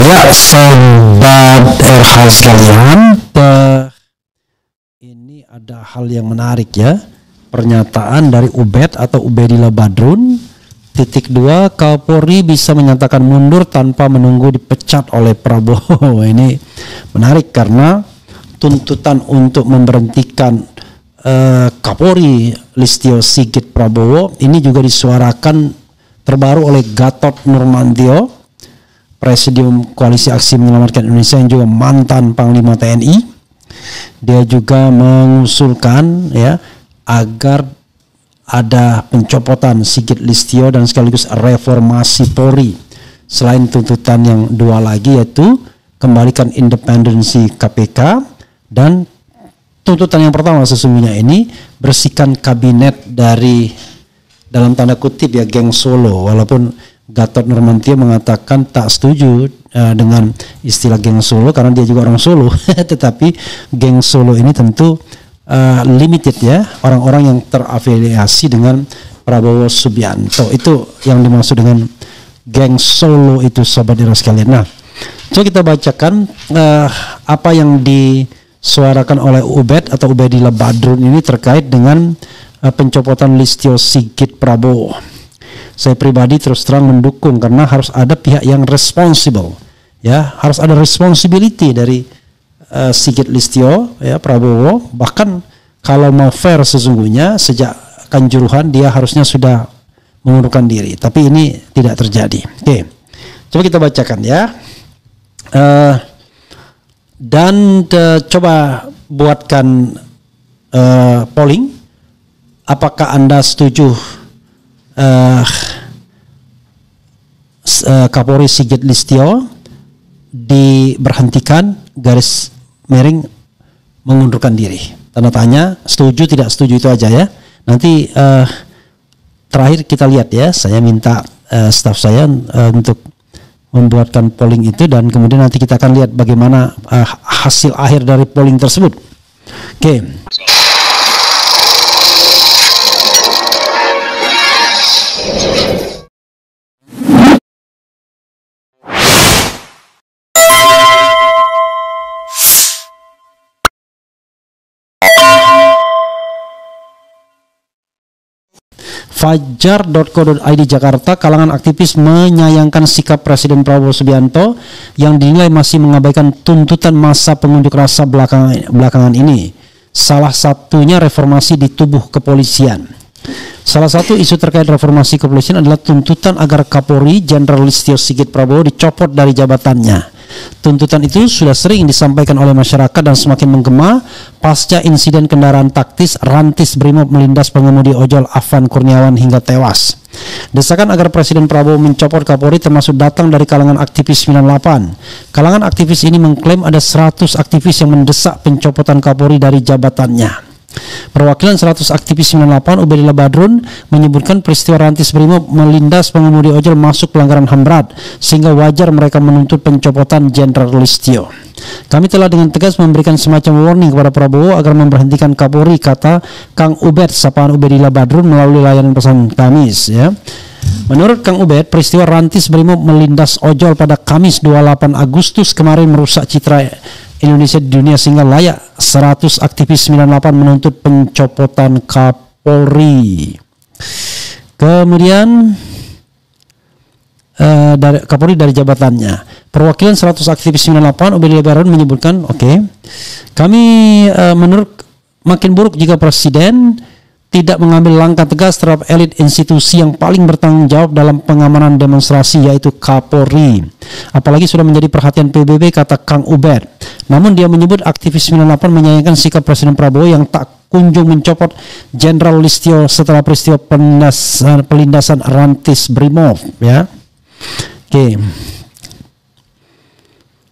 Ya, sobat RH sekalian, ini ada hal yang menarik ya. Pernyataan dari Ubed atau Ubedillah Badrun. Titik 2, Kapolri bisa menyatakan mundur tanpa menunggu dipecat oleh Prabowo. Ini menarik karena tuntutan untuk memberhentikan Kapolri Listio Sigit Prabowo ini juga disuarakan terbaru oleh Gatot Nurmantio, Presidium Koalisi Aksi Menyelamatkan Indonesia yang juga mantan Panglima TNI. Dia juga mengusulkan ya agar ada pencopotan Sigit Listio dan sekaligus reformasi Polri. Selain tuntutan yang dua lagi, yaitu kembalikan independensi KPK, dan tuntutan yang pertama sesungguhnya ini bersihkan kabinet dari, dalam tanda kutip ya, geng Solo. Walaupun Gatot Nurmantio mengatakan tak setuju dengan istilah geng Solo karena dia juga orang Solo. Tetapi geng Solo ini tentu limited ya, orang-orang yang terafiliasi dengan Prabowo Subianto. Itu yang dimaksud dengan geng Solo itu, sobat RH sekalian. Nah, coba kita bacakan apa yang disuarakan oleh Ubed atau Ubedillah Badrun ini terkait dengan pencopotan Listio Sigit Prabowo. Saya pribadi terus terang mendukung karena harus ada pihak yang responsible ya, harus ada responsibility dari Sigit Listio ya Prabowo. Bahkan kalau mau fair sesungguhnya sejak Kanjuruhan dia harusnya sudah mengundurkan diri, tapi ini tidak terjadi. Oke, coba kita bacakan ya, dan coba buatkan polling. Apakah Anda setuju Kapolri Sigit Listio diberhentikan garis miring mengundurkan diri? Tanda tanya, setuju tidak setuju itu aja ya. Nanti terakhir kita lihat ya, saya minta staf saya untuk membuatkan polling itu, dan kemudian nanti kita akan lihat bagaimana hasil akhir dari polling tersebut. Oke. Fajar.co.id Jakarta, kalangan aktivis menyayangkan sikap Presiden Prabowo Subianto yang dinilai masih mengabaikan tuntutan masa pengunjuk rasa belakangan ini. Salah satunya reformasi di tubuh kepolisian. Salah satu isu terkait reformasi kepolisian adalah tuntutan agar Kapolri Jenderal Listio Sigit Prabowo dicopot dari jabatannya. Tuntutan itu sudah sering disampaikan oleh masyarakat dan semakin menggema pasca insiden kendaraan taktis Rantis Brimob melindas pengemudi ojol Afan Kurniawan hingga tewas. Desakan agar Presiden Prabowo mencopot Kapolri termasuk datang dari kalangan aktivis 98. Kalangan aktivis ini mengklaim ada 100 aktivis yang mendesak pencopotan Kapolri dari jabatannya. Perwakilan 100 aktivis 98 Ubedillah Badrun menyebutkan peristiwa Rantis Brimob melindas pengemudi ojol masuk pelanggaran HAM berat sehingga wajar mereka menuntut pencopotan Jenderal Listio. Kami telah dengan tegas memberikan semacam warning kepada Prabowo agar memberhentikan Kapolri, kata Kang Ubed sapaan Ubedillah Badrun melalui layanan pesan Kamis ya. Menurut Kang Ubed, peristiwa Rantis Brimob melindas ojol pada Kamis 28 Agustus kemarin merusak citra Indonesia di dunia sehingga layak 100 aktivis 98 menuntut pencopotan Kapolri. Kemudian dari Kapolri dari jabatannya. Perwakilan 100 aktivis 98 Ubedillah Badrun menyebutkan, kami menurut makin buruk jika Presiden tidak mengambil langkah tegas terhadap elit institusi yang paling bertanggung jawab dalam pengamanan demonstrasi, yaitu Kapolri. Apalagi sudah menjadi perhatian PBB, kata Kang Ubed. Namun dia menyebut aktivis 98 menyayangkan sikap Presiden Prabowo yang tak kunjung mencopot Jenderal Listio setelah peristiwa pelindasan Rantis Brimob ya.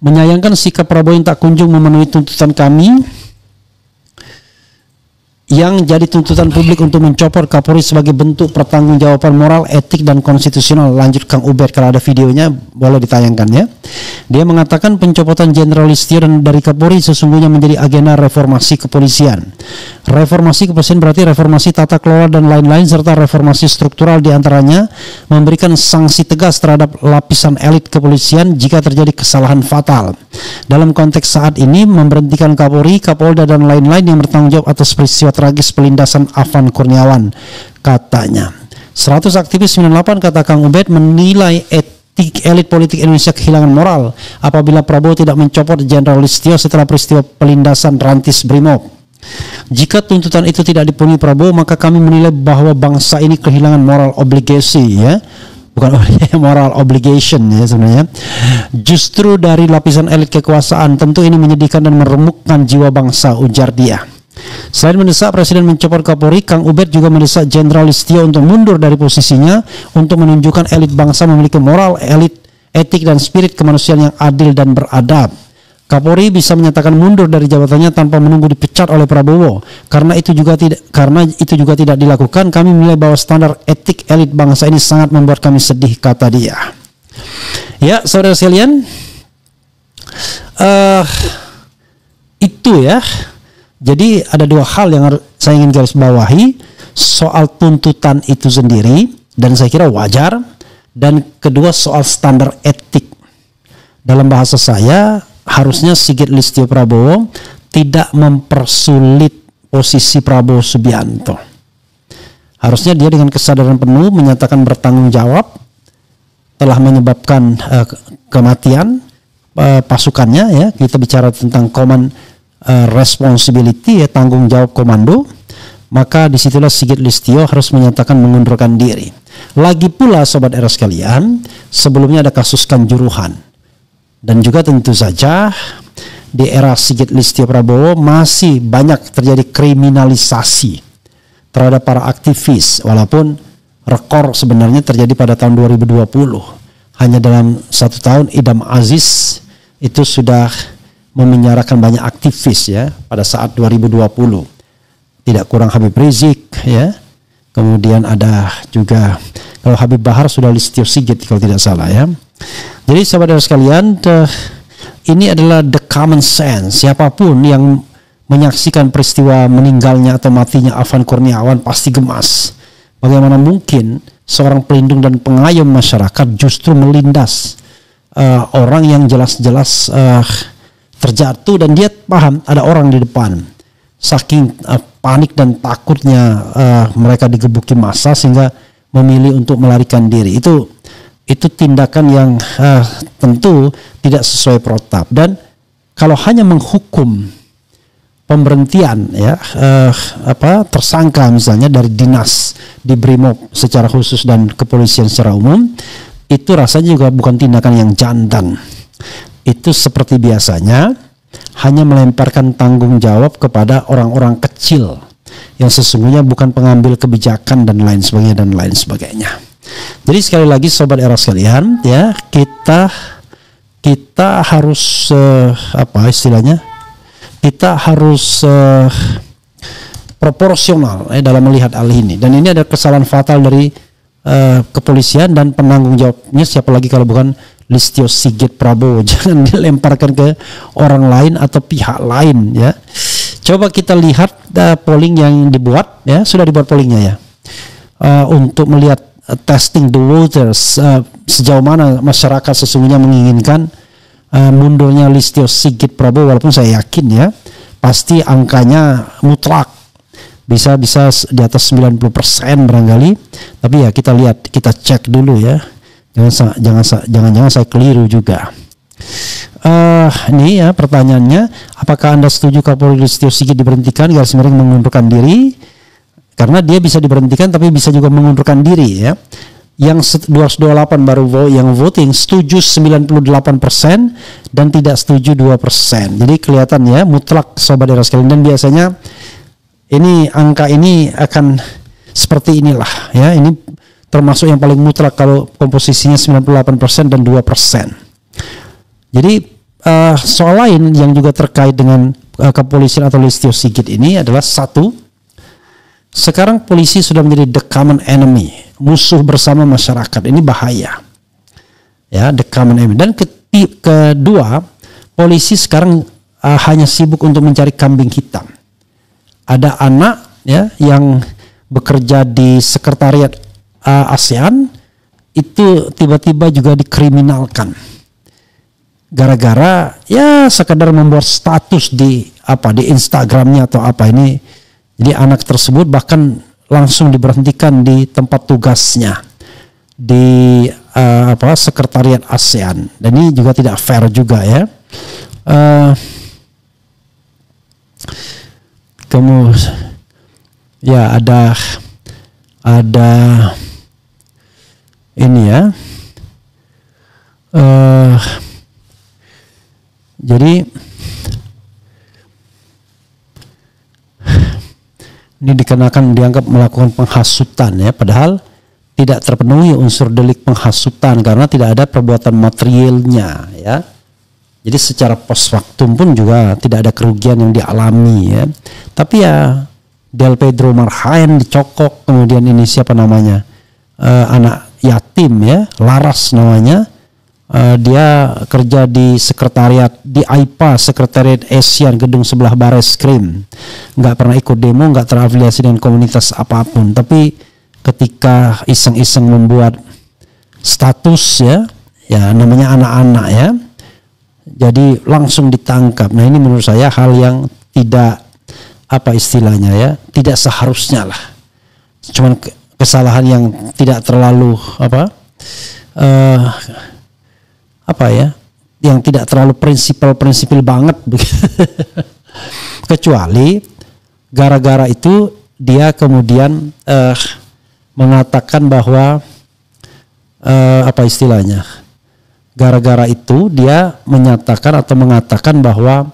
Menyayangkan sikap Prabowo yang tak kunjung memenuhi tuntutan kami yang jadi tuntutan publik untuk mencopot Kapolri sebagai bentuk pertanggungjawaban moral, etik, dan konstitusional. Lanjut Kang Ubed, kalau ada videonya boleh ditayangkan ya. Dia mengatakan pencopotan Jenderal Listio dan dari Kapolri sesungguhnya menjadi agenda reformasi kepolisian. Reformasi kepolisian berarti reformasi tata kelola dan lain-lain, serta reformasi struktural, diantaranya memberikan sanksi tegas terhadap lapisan elit kepolisian jika terjadi kesalahan fatal. Dalam konteks saat ini, memberhentikan Kapolri, Kapolda, dan lain-lain yang bertanggung jawab atas peristiwa tragis pelindasan Afan Kurniawan, katanya. 100 aktivis 98, kata Kang Ubed, menilai elit politik Indonesia kehilangan moral apabila Prabowo tidak mencopot Jenderal Listio setelah peristiwa pelindasan Rantis Brimob. Jika tuntutan itu tidak dipenuhi Prabowo, maka kami menilai bahwa bangsa ini kehilangan moral obligasi, ya, bukan moral obligation ya sebenarnya. Justru dari lapisan elit kekuasaan, tentu ini menyedihkan dan meremukkan jiwa bangsa, ujar dia. Selain mendesak Presiden mencopot Kapolri, Kang Ubed juga mendesak Jenderal Listio untuk mundur dari posisinya untuk menunjukkan elit bangsa memiliki moral, etik, dan spirit kemanusiaan yang adil dan beradab. Kapolri bisa menyatakan mundur dari jabatannya tanpa menunggu dipecat oleh Prabowo. Karena itu juga tidak dilakukan, kami menilai bahwa standar etik elit bangsa ini sangat membuat kami sedih, kata dia. Ya, saudara sekalian, itu ya. Jadi ada dua hal yang saya ingin garis bawahi soal tuntutan itu sendiri, dan saya kira wajar. Dan kedua, soal standar etik. Dalam bahasa saya, harusnya Sigit Listio Prabowo tidak mempersulit posisi Prabowo Subianto. Harusnya dia dengan kesadaran penuh menyatakan bertanggung jawab telah menyebabkan kematian pasukannya, ya. Kita bicara tentang command responsibility, ya, tanggung jawab komando. Maka disitulah Sigit Listio harus menyatakan mengundurkan diri. Lagi pula sobat era sekalian, sebelumnya ada kasus Kanjuruhan. Dan juga tentu saja di era Sigit Listio Prabowo masih banyak terjadi kriminalisasi terhadap para aktivis, walaupun rekor sebenarnya terjadi pada tahun 2020. Hanya dalam 1 tahun Idam Aziz itu sudah memenjarakan banyak aktivis, ya, pada saat 2020. Tidak kurang Habib Rizik, ya. Kemudian ada juga, kalau Habib Bahar sudah Listio Sigit kalau tidak salah, ya. Jadi sahabat sekalian, ini adalah the common sense. Siapapun yang menyaksikan peristiwa meninggalnya atau matinya Afan Kurniawan pasti gemas. Bagaimana mungkin seorang pelindung dan pengayom masyarakat justru melindas orang yang jelas-jelas terjatuh, dan dia paham ada orang di depan. Saking panik dan takutnya mereka digebuki massa sehingga memilih untuk melarikan diri. Itu tindakan yang tentu tidak sesuai protap. Dan kalau hanya menghukum pemberhentian, ya, tersangka misalnya dari dinas di Brimob secara khusus dan kepolisian secara umum, itu rasanya juga bukan tindakan yang jantan. Itu seperti biasanya hanya melemparkan tanggung jawab kepada orang-orang kecil yang sesungguhnya bukan pengambil kebijakan dan lain sebagainya. Jadi sekali lagi sobat era sekalian, ya, kita harus kita harus proporsional dalam melihat hal ini. Dan ini ada kesalahan fatal dari kepolisian, dan penanggung jawabnya siapa lagi kalau bukan Listio Sigit Prabowo. Jangan dilemparkan ke orang lain atau pihak lain, ya. Coba kita lihat polling yang dibuat, ya, sudah dibuat pollingnya, ya, untuk melihat testing the waters, sejauh mana masyarakat sesungguhnya menginginkan mundurnya Listio Sigit Prabowo. Walaupun saya yakin, ya, pasti angkanya mutlak bisa di atas 90% barangkali. Tapi ya kita lihat, kita cek dulu, ya. Jangan-jangan saya keliru juga. Ini, ya, pertanyaannya, apakah Anda setuju Kapolri Listio Sigit diberhentikan garis miring mengundurkan diri? Karena dia bisa diberhentikan tapi bisa juga mengundurkan diri, ya. Yang 228 baru yang voting, setuju 98% dan tidak setuju 2%. Jadi kelihatan, ya, mutlak sobat era sekalian. Dan biasanya ini angka ini akan seperti inilah, ya. Ini termasuk yang paling mutlak kalau komposisinya 98% dan 2%. Jadi soal lain yang juga terkait dengan kepolisian atau Listio Sigit ini adalah satu, Sekarang polisi sudah menjadi the common enemy, musuh bersama masyarakat. Ini bahaya. Ya, the common enemy. Dan kedua, polisi sekarang hanya sibuk untuk mencari kambing hitam. Ada anak ya yang bekerja di sekretariat ASEAN itu tiba-tiba juga dikriminalkan. Gara-gara ya sekedar membuat status di Instagramnya atau apa ini. Jadi anak tersebut bahkan langsung diberhentikan di tempat tugasnya di sekretariat ASEAN. Dan ini juga tidak fair juga ya. Kemudian ya ada ini ya. Jadi ini dianggap melakukan penghasutan ya, padahal tidak terpenuhi unsur delik penghasutan karena tidak ada perbuatan materialnya ya. Jadi secara post factum pun juga tidak ada kerugian yang dialami ya. Tapi ya Del Pedro Marhaen dicokok, kemudian ini siapa namanya, anak yatim ya, Laras namanya, dia kerja di sekretariat di AIPA, sekretariat ASEAN, gedung sebelah Barreskrim, nggak pernah ikut demo, nggak terafiliasi dengan komunitas apapun, tapi ketika iseng-iseng membuat status ya namanya anak-anak ya, jadi langsung ditangkap. Nah ini menurut saya hal yang tidak istilahnya ya, tidak seharusnya lah. Cuman kesalahan yang tidak terlalu yang tidak terlalu prinsipil banget. Kecuali gara-gara itu dia kemudian mengatakan bahwa istilahnya, gara-gara itu dia menyatakan atau mengatakan bahwa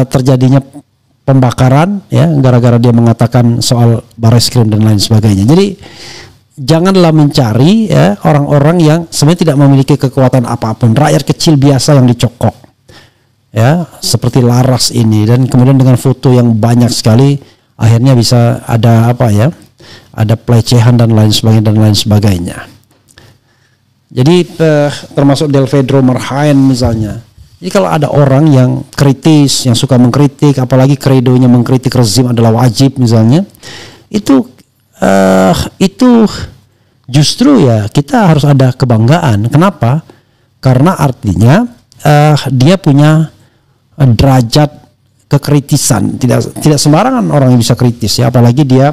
terjadinya pembakaran ya, gara-gara dia mengatakan soal Barreskrim dan lain sebagainya. Jadi janganlah mencari ya orang-orang yang sebenarnya tidak memiliki kekuatan apapun, rakyat kecil biasa yang dicokok ya, seperti Laras ini, dan kemudian dengan foto yang banyak sekali akhirnya bisa ada ada pelecehan dan lain sebagainya. Jadi termasuk Del Pedro Marhaen misalnya. Jadi kalau ada orang yang kritis, yang suka mengkritik, apalagi kredonya mengkritik rezim adalah wajib misalnya, itu justru ya kita harus ada kebanggaan. Kenapa? Karena artinya dia punya derajat kekritisan. Tidak sembarangan orang yang bisa kritis ya, apalagi dia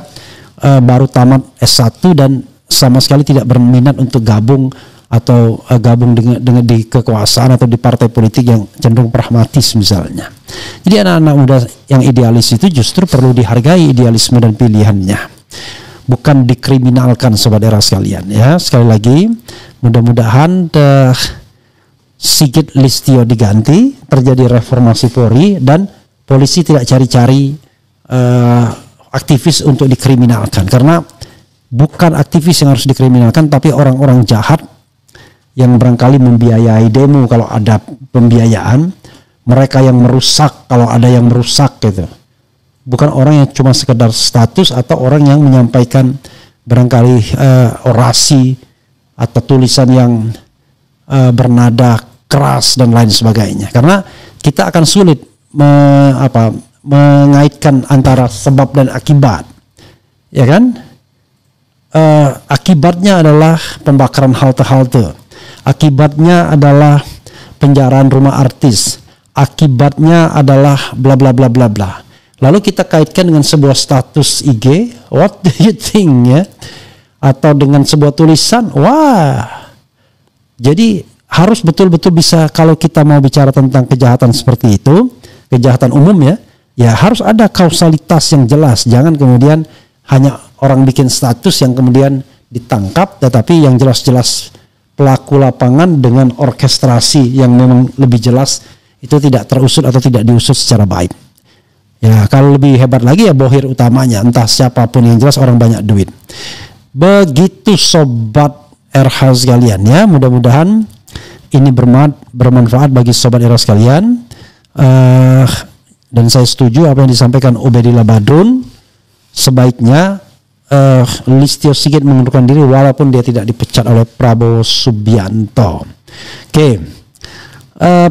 baru tamat S1 dan sama sekali tidak berminat untuk gabung dengan di kekuasaan atau di partai politik yang cenderung pragmatis misalnya. Jadi anak-anak muda yang idealis itu justru perlu dihargai idealisme dan pilihannya, bukan dikriminalkan sobat era sekalian ya. Sekali lagi mudah-mudahan Sigit Listio diganti, terjadi reformasi Polri, dan polisi tidak cari-cari aktivis untuk dikriminalkan, karena bukan aktivis yang harus dikriminalkan tapi orang-orang jahat yang barangkali membiayai demo kalau ada pembiayaan, mereka yang merusak kalau ada yang merusak gitu. Bukan orang yang cuma sekedar status atau orang yang menyampaikan barangkali orasi atau tulisan yang bernada keras dan lain sebagainya. Karena kita akan sulit mengaitkan antara sebab dan akibat, ya kan? Akibatnya adalah pembakaran halte-halte, akibatnya adalah penjaraan rumah artis, akibatnya adalah bla bla bla bla bla. Lalu kita kaitkan dengan sebuah status IG, what do you think ya? Atau dengan sebuah tulisan, wah. Jadi harus betul-betul bisa, kalau kita mau bicara tentang kejahatan seperti itu, kejahatan umum ya harus ada kausalitas yang jelas. Jangan kemudian hanya orang bikin status yang kemudian ditangkap, tetapi yang jelas-jelas pelaku lapangan dengan orkestrasi yang memang lebih jelas itu tidak terusut atau tidak diusut secara baik. Ya, kalau lebih hebat lagi ya bohir utamanya, entah siapapun, yang jelas orang banyak duit. Begitu sobat RH sekalian ya, mudah-mudahan ini bermanfaat bagi sobat RH sekalian. Dan saya setuju apa yang disampaikan Ubedillah Badrun. sebaiknya Listio Sigit mengundurkan diri walaupun dia tidak dipecat oleh Prabowo Subianto. Oke.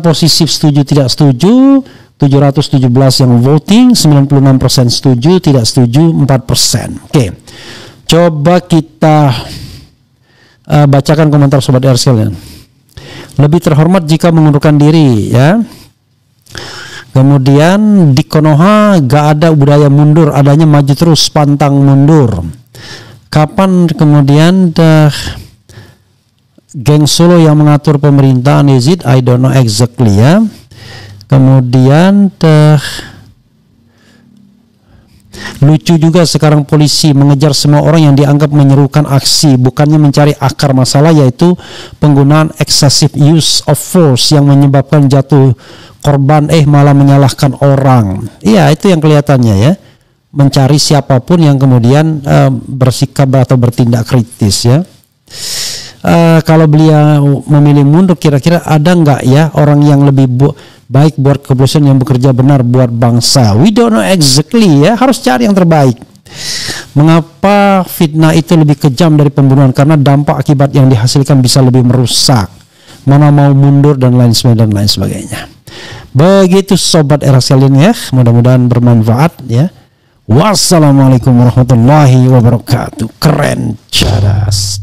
Posisi setuju tidak setuju 717 yang voting, 96% setuju, tidak setuju 4%. Oke. Coba kita bacakan komentar sobat R sekalian. Lebih terhormat jika mengundurkan diri, ya. Kemudian di Konoha gak ada budaya mundur, adanya maju terus, pantang mundur. Kapan kemudian geng Solo yang mengatur pemerintahan, is it? I don't know exactly, ya. Kemudian lucu juga sekarang polisi mengejar semua orang yang dianggap menyerukan aksi, bukannya mencari akar masalah, yaitu penggunaan excessive use of force yang menyebabkan jatuh korban, malah menyalahkan orang. Iya, itu yang kelihatannya, ya, mencari siapapun yang kemudian bersikap atau bertindak kritis, ya. Kalau beliau memilih mundur, kira-kira ada nggak ya orang yang lebih baik buat kepolisian yang bekerja benar buat bangsa? We don't know exactly, ya, harus cari yang terbaik. Mengapa fitnah itu lebih kejam dari pembunuhan? Karena dampak akibat yang dihasilkan bisa lebih merusak. Mana mau mundur dan lain sebagainya. Begitu sobat era sekalian, ya, mudah-mudahan bermanfaat, ya. Wassalamualaikum warahmatullahi wabarakatuh. Keren, cadas.